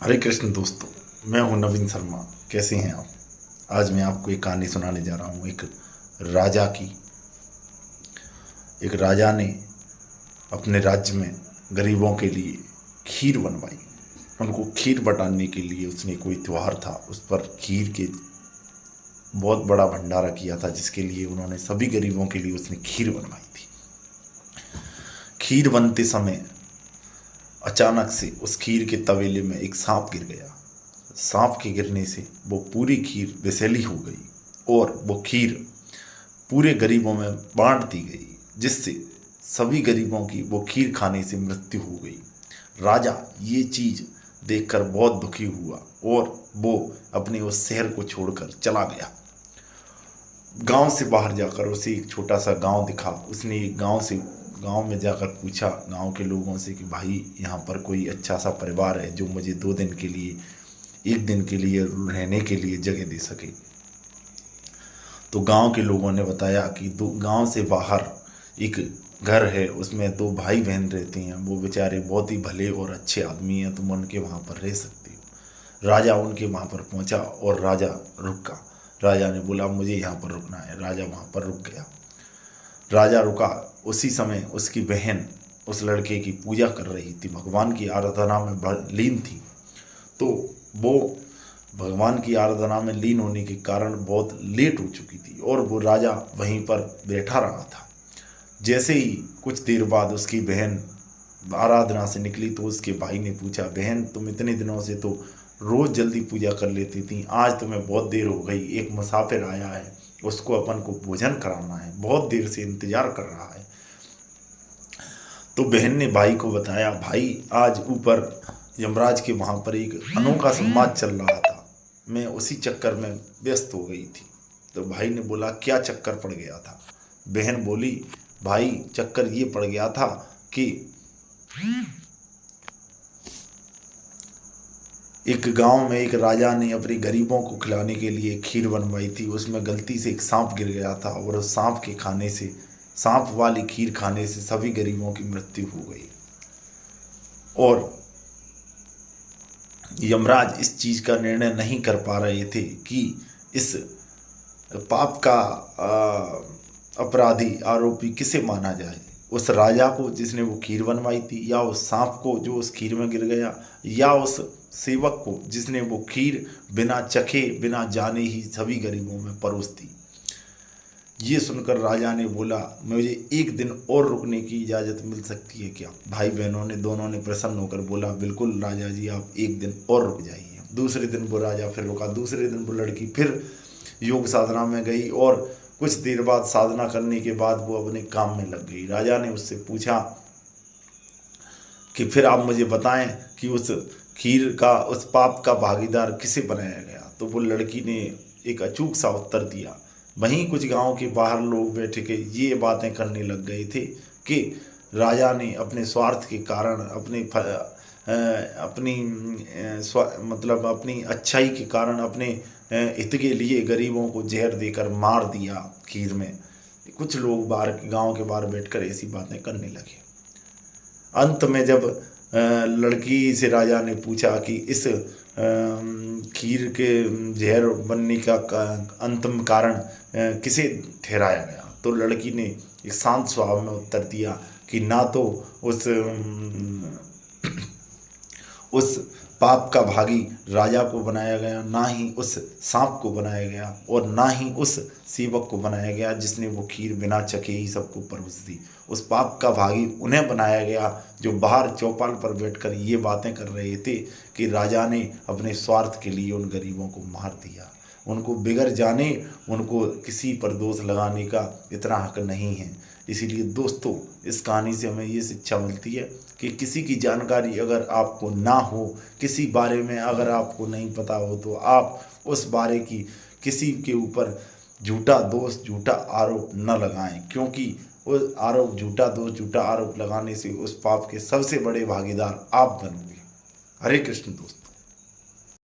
हरे कृष्ण दोस्तों, मैं हूं नवीन शर्मा। कैसे हैं आप? आज मैं आपको एक कहानी सुनाने जा रहा हूं। राजा की एक राजा ने अपने राज्य में गरीबों के लिए खीर बनवाई। उनको खीर बटाने के लिए उसने कोई त्योहार था, उस पर खीर के बहुत बड़ा भंडारा किया था, जिसके लिए उन्होंने सभी गरीबों के लिए उसने खीर बनवाई थी। खीर बनते समय अचानक से उस खीर के तवेले में एक सांप गिर गया। सांप के गिरने से वो पूरी खीर विषैली हो गई और वो खीर पूरे गरीबों में बांट दी गई, जिससे सभी गरीबों की वो खीर खाने से मृत्यु हो गई। राजा ये चीज देखकर बहुत दुखी हुआ और वो अपने उस शहर को छोड़कर चला गया। गांव से बाहर जाकर उसे एक छोटा सा गांव दिखा। उसने एक गांव में जाकर पूछा गांव के लोगों से कि भाई, यहाँ पर कोई अच्छा सा परिवार है जो मुझे 2 दिन के लिए, 1 दिन के लिए रहने के लिए जगह दे सके। तो गांव के लोगों ने बताया कि गांव से बाहर एक घर है, उसमें 2 भाई बहन रहते हैं। वो बेचारे बहुत ही भले और अच्छे आदमी हैं, तुम उनके वहाँ पर रह सकते हो। राजा उनके वहाँ पर पहुँचा और राजा रुका। राजा ने बोला मुझे यहाँ पर रुकना है। राजा वहाँ पर रुक गया। राजा रुका। उसी समय उसकी बहन उस लड़के की पूजा कर रही थी, भगवान की आराधना में लीन थी। तो वो भगवान की आराधना में लीन होने के कारण बहुत लेट हो चुकी थी और वो राजा वहीं पर बैठा रहा था। जैसे ही कुछ देर बाद उसकी बहन आराधना से निकली तो उसके भाई ने पूछा, बहन तुम इतने दिनों से तो रोज जल्दी पूजा कर लेती थी, आज तुम्हें बहुत देर हो गई। एक मुसाफिर आया है, उसको अपन को भोजन कराना है, बहुत देर से इंतजार कर रहा है। तो बहन ने भाई को बताया, भाई आज ऊपर यमराज के वहाँ पर एक अनोखा संवाद चल रहा था, मैं उसी चक्कर में व्यस्त हो गई थी। तो भाई ने बोला क्या चक्कर पड़ गया था? बहन बोली, भाई चक्कर ये पड़ गया था कि एक गांव में एक राजा ने अपने गरीबों को खिलाने के लिए खीर बनवाई थी। उसमें गलती से एक सांप गिर गया था और उस सांप वाली खीर खाने से सभी गरीबों की मृत्यु हो गई। और यमराज इस चीज का निर्णय नहीं कर पा रहे थे कि इस पाप का अपराधी आरोपी किसे माना जाए, उस राजा को जिसने वो खीर बनवाई थी, या उस सांप को जो उस खीर में गिर गया, या उस सेवक को जिसने वो खीर बिना चखे बिना जाने ही सभी गरीबों में परोस दी। ये सुनकर राजा ने बोला, मुझे 1 दिन और रुकने की इजाज़त मिल सकती है क्या? भाई बहनों ने दोनों ने प्रसन्न होकर बोला, बिल्कुल राजा जी, आप 1 दिन और रुक जाइए। दूसरे दिन वो राजा फिर रुका। दूसरे दिन वो लड़की फिर योग साधना में गई और कुछ देर बाद साधना करने के बाद वो अपने काम में लग गई। राजा ने उससे पूछा कि फिर आप मुझे बताएं कि उस खीर का, उस पाप का भागीदार किसे बनाया गया? तो वो लड़की ने एक अचूक सा उत्तर दिया। वहीं कुछ गांव के बाहर लोग बैठ के ये बातें करने लग गए थे कि राजा ने अपने स्वार्थ के कारण, अपनी अच्छाई के कारण, अपने हित के लिए गरीबों को जहर देकर मार दिया खीर में। कुछ लोग बाहर, गांव के बाहर बैठकर ऐसी बातें करने लगे। अंत में जब लड़की से राजा ने पूछा कि इस खीर के जहर बनने का अंतिम कारण किसे ठहराया गया, तो लड़की ने एक शांत स्वभाव में उत्तर दिया कि ना तो उस पाप का भागी राजा को बनाया गया, ना ही उस सांप को बनाया गया, और ना ही उस सेवक को बनाया गया जिसने वो खीर बिना चखे ही सबको परोस दी। उस पाप का भागी उन्हें बनाया गया जो बाहर चौपाल पर बैठकर ये बातें कर रहे थे कि राजा ने अपने स्वार्थ के लिए उन गरीबों को मार दिया। उनको बिगड़ जाने, उनको किसी पर दोष लगाने का इतना हक नहीं है। इसीलिए दोस्तों, इस कहानी से हमें ये शिक्षा मिलती है कि किसी की जानकारी अगर आपको ना हो, किसी बारे में अगर आपको नहीं पता हो, तो आप उस बारे की किसी के ऊपर झूठा दोष, झूठा आरोप न लगाएं, क्योंकि उस झूठा दोष, झूठा आरोप लगाने से उस पाप के सबसे बड़े भागीदार आप बनोगे। हरे कृष्ण दोस्तों।